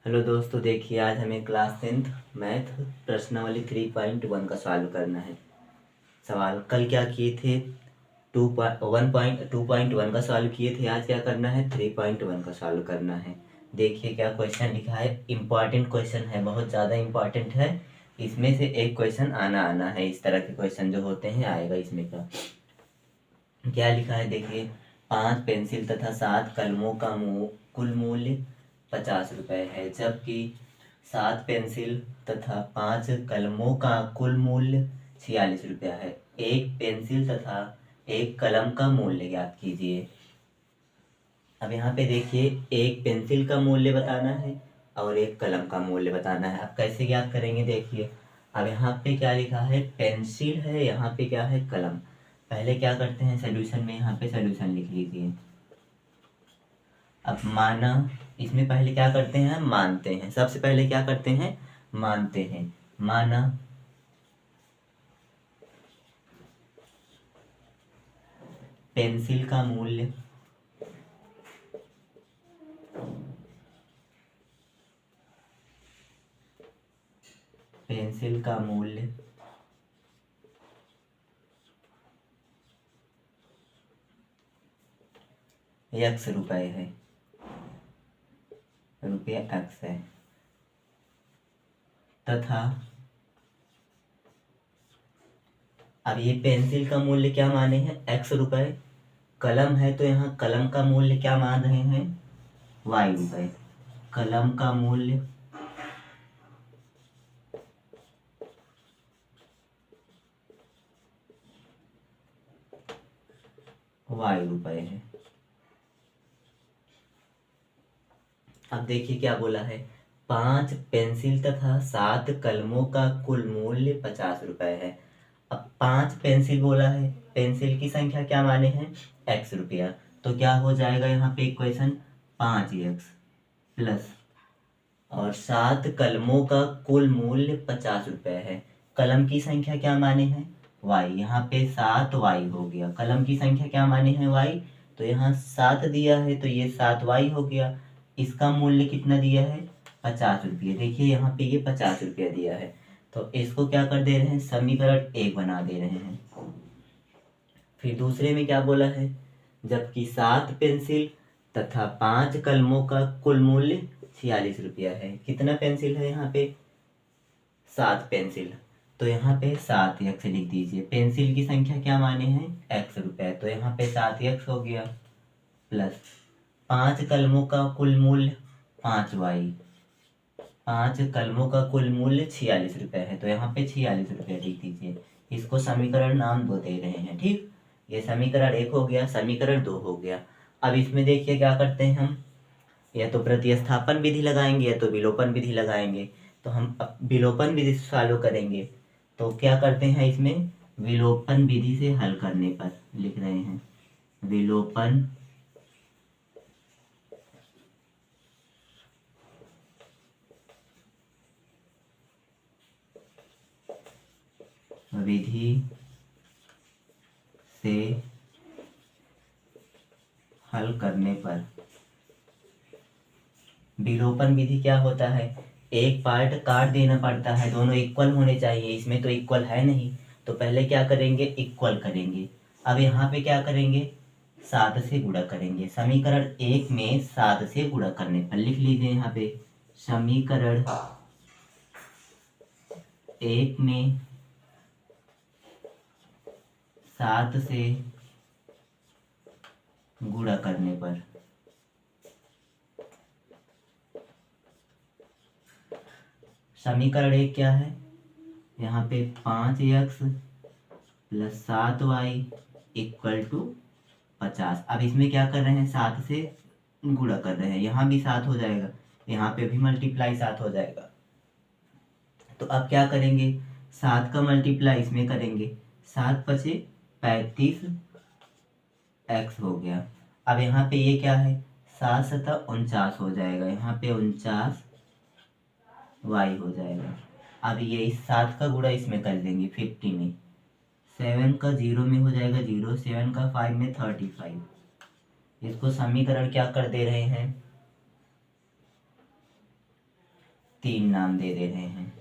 Hello दोस्तों, देखिए आज हमें क्लास 10th मैथ प्रश्नावली 3.1 का सॉल्व करना है। सवाल कल क्या किए थे? 2.1 का सॉल्व किए थे। आज क्या करना है? 3.1 का सॉल्व करना है। देखिए क्या क्वेश्चन लिखा है। इम्पॉर्टेंट क्वेश्चन है, बहुत ज़्यादा इम्पॉर्टेंट है। इसमें से एक क्वेश्चन आना है। इस तरह के क्वेश्चन जो होते हैं आएगा इसमें का। क्या लिखा है देखिए, 5 पेंसिल तथा 7 कलमों का कुल मूल्य 50 रुपये है, जबकि 7 पेंसिल तथा 5 कलमों का कुल मूल्य 46 रुपया है। एक पेंसिल तथा एक कलम का मूल्य ज्ञात कीजिए। अब यहाँ पे देखिए, एक पेंसिल का मूल्य बताना है और एक कलम का मूल्य बताना है। अब कैसे ज्ञात करेंगे देखिए। अब यहाँ पे क्या लिखा है? पेंसिल है, यहाँ पे क्या है? कलम। पहले क्या करते हैं सोल्यूशन में, यहाँ पे सोल्यूशन लिख लीजिए। अब माना, इसमें पहले क्या करते हैं? हम मानते हैं। सबसे पहले क्या करते हैं? मानते हैं। माना पेंसिल का मूल्य पेंसिल का मूल्य x रुपये है, रुपये x है, तथा अब ये पेंसिल का मूल्य क्या माने हैं? x रुपये। कलम है तो यहाँ कलम का मूल्य क्या मान रहे हैं? y रुपये। कलम का मूल्य y रुपये है। अब देखिए क्या बोला है, 5 पेंसिल तथा 7 कलमों का कुल मूल्य 50 रुपये है। अब 5 पेंसिल बोला है, पेंसिल की संख्या क्या माने हैं? x रुपया। तो क्या हो जाएगा यहाँ पे इक्वेशन? 5x प्लस और 7 कलमों का कुल मूल्य 50 रुपये है। कलम की संख्या क्या माने हैं? y। यहाँ पे 7y हो गया। कलम की संख्या क्या माने हैं? y। तो यहाँ 7 दिया है तो ये 7y हो गया। इसका मूल्य कितना दिया है? 50 रुपये। देखिए यहाँ पे ये 50 रुपया दिया है, तो इसको क्या कर दे रहे हैं? समीकरण 1 बना दे रहे हैं। फिर दूसरे में क्या बोला है? जबकि 7 पेंसिल तथा 5 कलमों का कुल मूल्य 46 रुपया है। कितना पेंसिल है यहाँ पे? 7 पेंसिल। तो यहाँ पे 7x लिख दीजिए। पेंसिल की संख्या क्या माने हैं? x रुपये। तो यहाँ पे 7x हो गया प्लस 5 कलमों का कुल मूल्य 5y। 5 कलमों का कुल मूल्य 46 रुपये है, तो यहाँ पे 46 रुपये लिख दीजिए। इसको समीकरण नाम 2 दे रहे हैं। ठीक, ये समीकरण 1 हो गया, समीकरण 2 हो गया। अब इसमें देखिए क्या करते हैं हम, या तो प्रतिस्थापन विधि लगाएंगे या तो विलोपन विधि लगाएंगे। तो हम अब विलोपन विधि से फॉलो करेंगे। तो क्या करते हैं इसमें? विलोपन विधि से हल करने पर लिख रहे हैं विलोपन विधि से हल करने पर। विलोपन विधि क्या होता है? एक पार्ट काट देना पड़ता है, दोनों इक्वल होने चाहिए। इसमें तो इक्वल है नहीं, तो पहले क्या करेंगे? इक्वल करेंगे। अब यहाँ पे क्या करेंगे? 7 से गुणा करेंगे। समीकरण 1 में 7 से गुणा करने पर लिख लीजिए यहाँ पे समीकरण 1 में 7 से गुणा करने पर समीकरण 1 क्या है? यहाँ पे 5x plus 7y equal to 50। अब इसमें क्या कर रहे हैं? 7 से गुणा कर रहे हैं। यहाँ भी 7 हो जाएगा, यहाँ पे भी मल्टीप्लाई 7 हो जाएगा। तो अब क्या करेंगे? 7 का मल्टीप्लाई इसमें करेंगे। 7 पचे 35 x हो गया। अब यहाँ पे ये क्या है? 7 सता 49 हो जाएगा। यहाँ पे 49 y हो जाएगा। अब ये इस 7 का गुणा इसमें कर देंगे 50 में। 7 का 0 में हो जाएगा 0, 7 का 5 में 35। इसको समीकरण क्या कर दे रहे हैं? 3 नाम दे दे रहे हैं।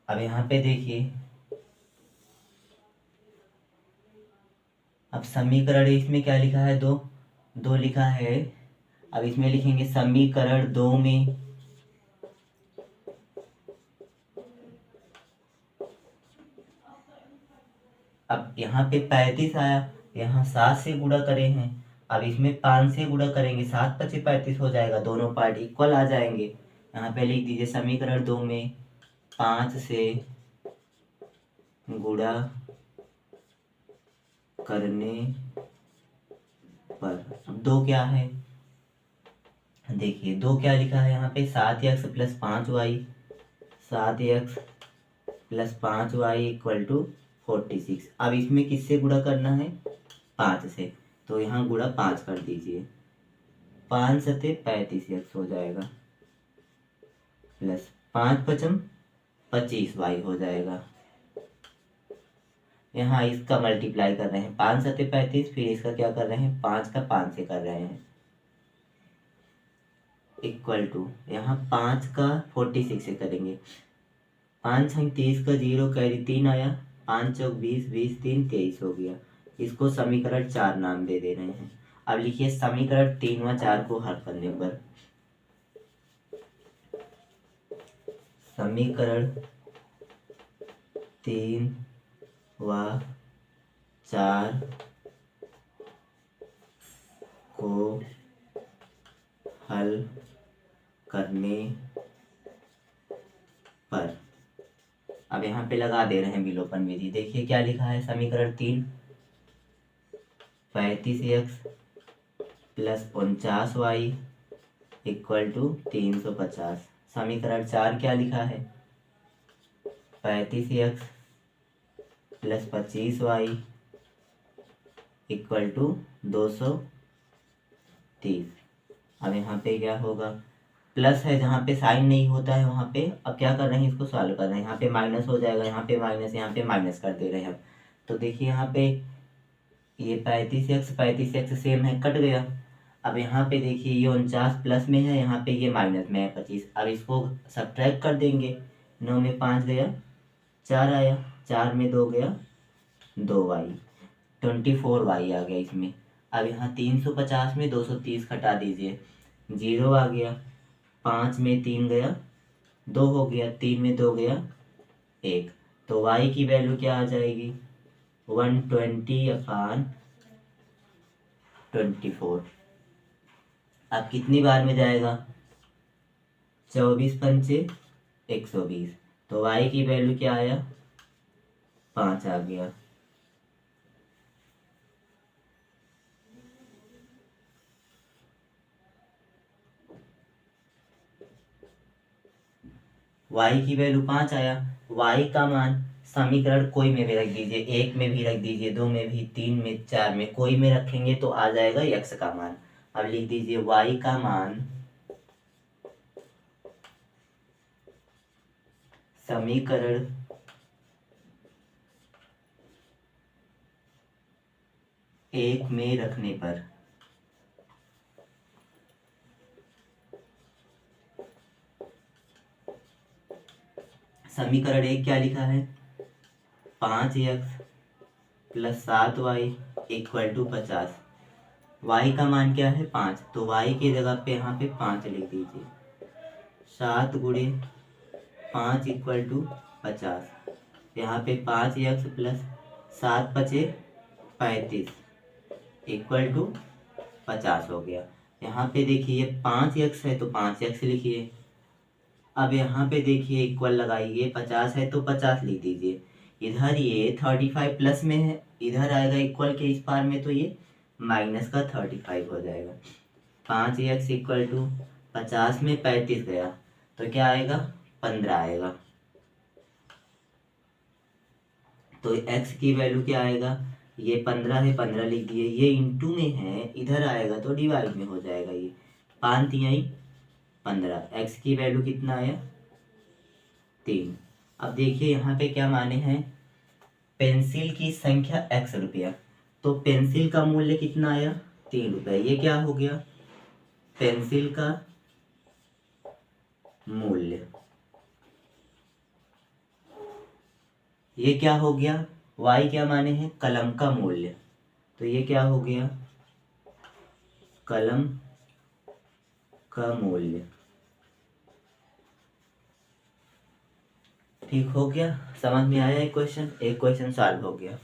अब यहाँ पे देखिए, अब समीकरण इसमें क्या लिखा है, दो दो लिखा है। अब इसमें लिखेंगे समीकरण 2 में अब यहाँ पे 35 आया, यहाँ 7 से गुणा करे हैं। अब इसमें 5 से गुणा करेंगे, 7 पचे 35 हो जाएगा, दोनों पार्ट इक्वल आ जाएंगे। यहाँ पे लिख दीजिए समीकरण 2 में 5 से गुणा करने पर अब 2 क्या है, देखिए 2 क्या लिखा है यहाँ पे, 7x plus 5y, 7x plus 5y equal to 46। अब इसमें किससे गुणा करना है, 5 से, तो यहाँ गुणा 5 कर दीजिए, 5 सते 35x हो जाएगा, प्लस 5 पचम 25y हो जाएगा। यहाँ इसका मल्टीप्लाई कर रहे हैं, 5 सते 35, फिर इसका क्या कर रहे हैं, 5 का 5 से कर रहे हैं, इक्वल टू यहाँ 5 का 46 से करेंगे, 5 छंग 30 का 0 कैरी 3 आया, 5 चौक 20, 20 3 23 हो गया। इसको समीकरण 4 नाम दे दे रहे हैं। अब लिखिए समीकरण 3 व 4 को हल करने पर, समीकरण 3 व 4 को हल करने पर, अब यहाँ पे लगा दे रहे हैं विलोपन विधि। देखिए क्या लिखा है, समीकरण 3 35x plus 49y equal to 350। समीकरण 4 क्या लिखा है, 35x plus 25y equal to 230। अब यहाँ पे क्या होगा, प्लस है, जहाँ पे साइन नहीं होता है वहाँ पे, अब क्या कर रहे हैं, इसको सॉल्व कर रहे हैं, यहाँ पे माइनस हो जाएगा, यहाँ पे माइनस कर दे रहे हैं। तो देखिए यहाँ पे ये 35x सेम है, कट गया। अब यहाँ पे देखिए ये 49 प्लस में है, यहाँ पे ये माइनस में है 25। अब इसको सब्ट्रैक्ट कर देंगे, 9 में 5 गया 4 आया, 4 में 2 गया 2y, 24y आ गया इसमें। अब यहाँ 350 में 230 घटा दीजिए, 0 आ गया, 5 में 3 गया 2 हो गया, 3 में 2 गया 1, तो y की वैल्यू क्या आ जाएगी, 120/24। अब कितनी बार में जाएगा, 24 पंचे 120, तो y की वैल्यू क्या आया, 5 आ गया। y की वैल्यू 5 आया, y का मान समीकरण कोई में भी रख दीजिए, 1 में भी रख दीजिए, 2 में भी, 3 में, 4 में, कोई में रखेंगे तो आ जाएगा x का मान। अब लिख दीजिए y का मान समीकरण 1 में रखने पर, समीकरण 1 क्या लिखा है, 5x plus 7y equal to 50। y का मान क्या है, 5, तो y की जगह पे यहाँ पे 5 लिख दीजिए, 7 गुणे 5 इक्वल टू 50। यहाँ पे 5x प्लस 7 पचे 35 इक्वल टू 50 हो गया। यहाँ पे देखिए 5x है तो 5x लिखिए। अब यहाँ पे देखिए इक्वल लगाइए, 50 है तो 50 लिख दीजिए। इधर ये 35 प्लस में है, इधर आएगा इक्वल के इस पार में, तो ये माइनस का 35 हो जाएगा। 5x इक्वल टू 50 में 35 गया तो क्या आएगा, 15 आएगा। तो x की वैल्यू क्या आएगा, ये 15 है, 15 लिख दिए, ये इंटू में है, इधर आएगा तो डिवाइड में हो जाएगा। ये 5 तिहाई 15, x की वैल्यू कितना आया, 3। अब देखिए यहाँ पे क्या माने हैं, पेंसिल की संख्या x रुपया, तो पेंसिल का मूल्य कितना आया, 3 रुपये। ये क्या हो गया, पेंसिल का मूल्य। ये क्या हो गया, y क्या माने हैं, कलम का मूल्य, तो ये क्या हो गया, कलम का मूल्य। ठीक हो गया, समझ में आया एक क्वेश्चन, एक क्वेश्चन सॉल्व हो गया।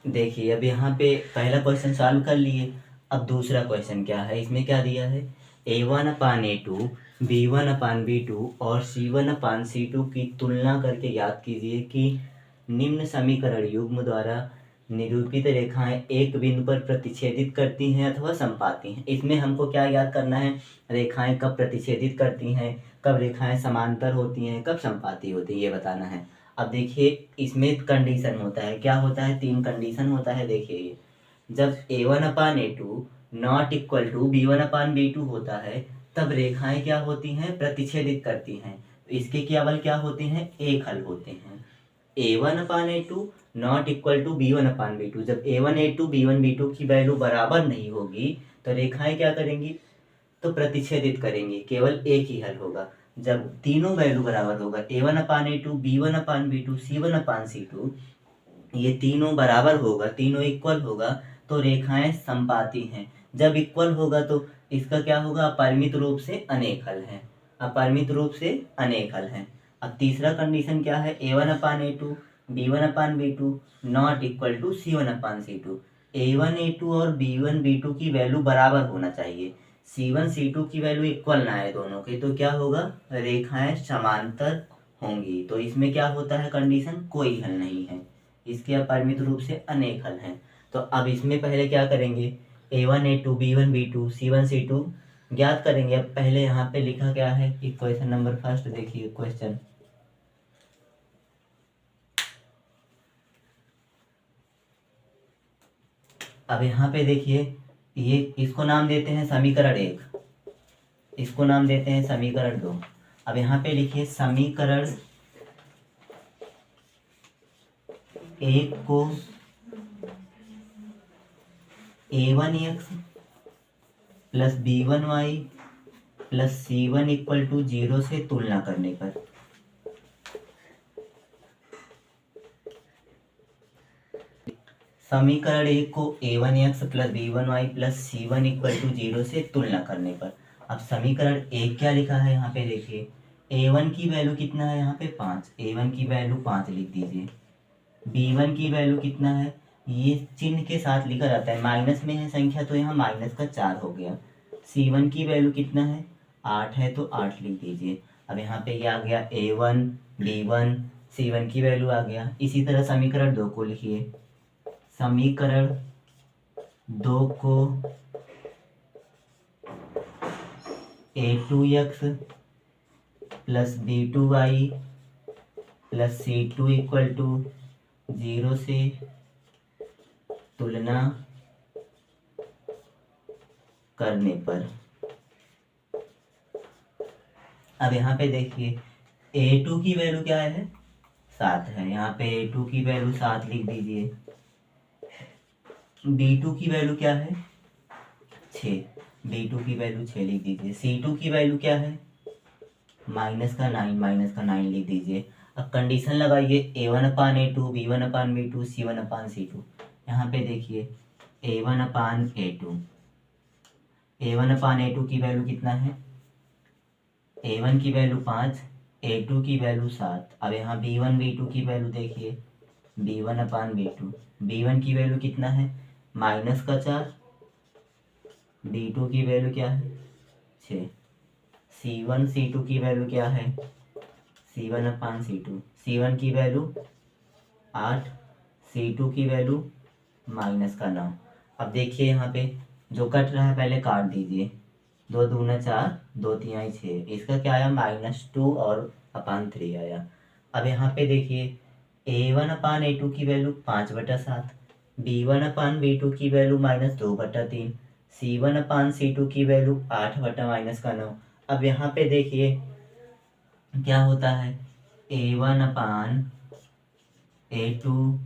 देखिए अब यहाँ पे पहला क्वेश्चन सॉल्व कर लिए, अब दूसरा क्वेश्चन क्या है, इसमें क्या दिया है, A1/A2 B1/B2 और C1/C2 की तुलना करके याद कीजिए कि निम्न समीकरण युग्म द्वारा निरूपित रेखाएं एक बिंदु पर प्रतिच्छेदित करती हैं अथवा समपाती हैं। इसमें हमको क्या याद करना है, रेखाएं कब प्रतिच्छेदित करती हैं, कब रेखाएं समांतर होती हैं, कब समपाती होती हैं, ये बताना है। अब देखिए इसमें कंडीशन होता है, क्या होता है, 3 कंडीशन होता है। देखिए ये जब A1/A2 not equal to B1/B2 होता है, तब रेखाएं क्या होती हैं, प्रतिच्छेदित करती हैं। इसके केवल क्या होते हैं, एक हल होते हैं। A1/A2 not equal to B1/B2, जब A1/A2 B1/B2 की वैल्यू बराबर नहीं होगी तो रेखाएं क्या करेंगी, तो प्रतिच्छेदित करेंगी, केवल एक ही हल होगा। जब तीनों वैल्यू बराबर होगा, A1/A2 B1/B2 C1/C2, ये तीनों बराबर होगा, तीनों इक्वल होगा तो रेखाएं समपाती हैं। जब इक्वल होगा तो इसका क्या होगा, अपरिमित रूप से अनेक हल है, अपरिमित रूप से अनेक हल है। अब तीसरा कंडीशन क्या है, A1/A2 B1/B2 not equal to C1/C2, A1/A2 और B1/B2 की वैल्यू बराबर होना चाहिए, C1/C2 की वैल्यू इक्वल ना है दोनों की, तो क्या होगा, रेखाएं समांतर होंगी। तो इसमें क्या होता है कंडीशन, कोई हल नहीं है, इसके अपरिमित रूप से अनेक हल हैं। तो अब इसमें पहले क्या करेंगे, A1/A2 B1/B2 C1/C2 ज्ञात करेंगे। अब पहले यहाँ पे लिखा क्या है, इक्वेशन नंबर फर्स्ट देखिए क्वेश्चन, अब यहाँ पे देखिए ये इसको नाम देते हैं समीकरण 1, इसको नाम देते हैं समीकरण 2। अब यहाँ पे लिखिए समीकरण 1 को A1x plus B1y plus C1 equal to 0 से तुलना करने पर, समीकरण 1 को A1x plus B1y plus C1 equal to 0 से तुलना करने पर। अब समीकरण 1 क्या लिखा है, यहाँ पे देखिए A1 की वैल्यू कितना है, यहाँ पे 5, A1 की वैल्यू 5 लिख दीजिए। B1 की वैल्यू कितना है, ये चिन्ह के साथ लिखा जाता है, माइनस में है संख्या तो यहाँ माइनस का 4 हो गया। C1 की वैल्यू कितना है, 8 है तो 8 लिख दीजिए। अब यहाँ पे ये आ गया A1 B1 C1 की वैल्यू आ गया। इसी तरह समीकरण 2 को लिखिए, समीकरण 2 को A2x plus B2y plus C2 equal to 0 से तुलना करने पर। अब यहाँ पे देखिए A2 की वैल्यू क्या है, 7 है, यहाँ पे A2 की वैल्यू 7 लिख दीजिए। B2 की वैल्यू क्या है, 6, B2 की वैल्यू 6 लिख दीजिए। C2 की वैल्यू क्या है, माइनस का 9 लिख दीजिए। अब कंडीशन लगाइए A1/A2 B1/B2 C1/C2। यहाँ पे देखिए A1/A2, A1/A2 की वैल्यू कितना है, A1 की वैल्यू 5, A2 की वैल्यू 7। अब यहाँ B1/B2 की वैल्यू देखिए B1/B2, B1 की वैल्यू कितना है, माइनस का 4, B2 की वैल्यू क्या है, 6, C1 C2 की वैल्यू क्या है, C1/C2, C1 की वैल्यू 8, C2 की वैल्यू माइनस का 9। अब देखिए यहाँ पे जो कट रहा है पहले काट दीजिए, 2 दूना 4 2 तिहाई 6, इसका क्या आया, -2 और /3 आया। अब यहाँ पे देखिए A1/A2 की वैल्यू 5/7, B1/B2 की वैल्यू -2/3, C1/C2 की वैल्यू 8/-9। अब यहाँ पे देखिए क्या होता है, A1/A2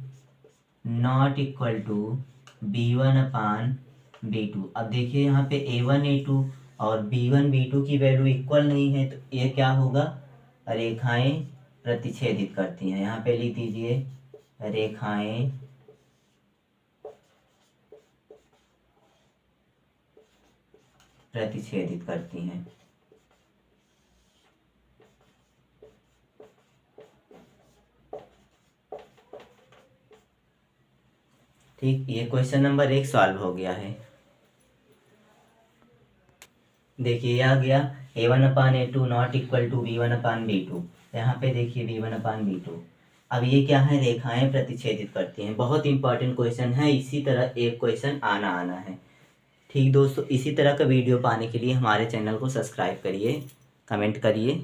not equal to B1/B2। अब देखिए यहाँ पे A1 A2 और B1 B2 की वैल्यू इक्वल नहीं है, तो ये क्या होगा, रेखाएं प्रतिच्छेदित करती हैं। यहाँ पे लिख दीजिए रेखाएं प्रतिच्छेदित करती हैं। ठीक, ये क्वेश्चन नंबर 1 सॉल्व हो गया है। देखिए ये आ गया A1/A2 not equal to B1/B2। यहाँ पे देखिए B1/B2। अब ये क्या है, रेखाएं प्रतिच्छेदित करती हैं। बहुत इंपॉर्टेंट क्वेश्चन है, इसी तरह एक क्वेश्चन आना है। ठीक दोस्तों, इसी तरह का वीडियो पाने के लिए हमारे चैनल को सब्सक्राइब करिए, कमेंट करिए।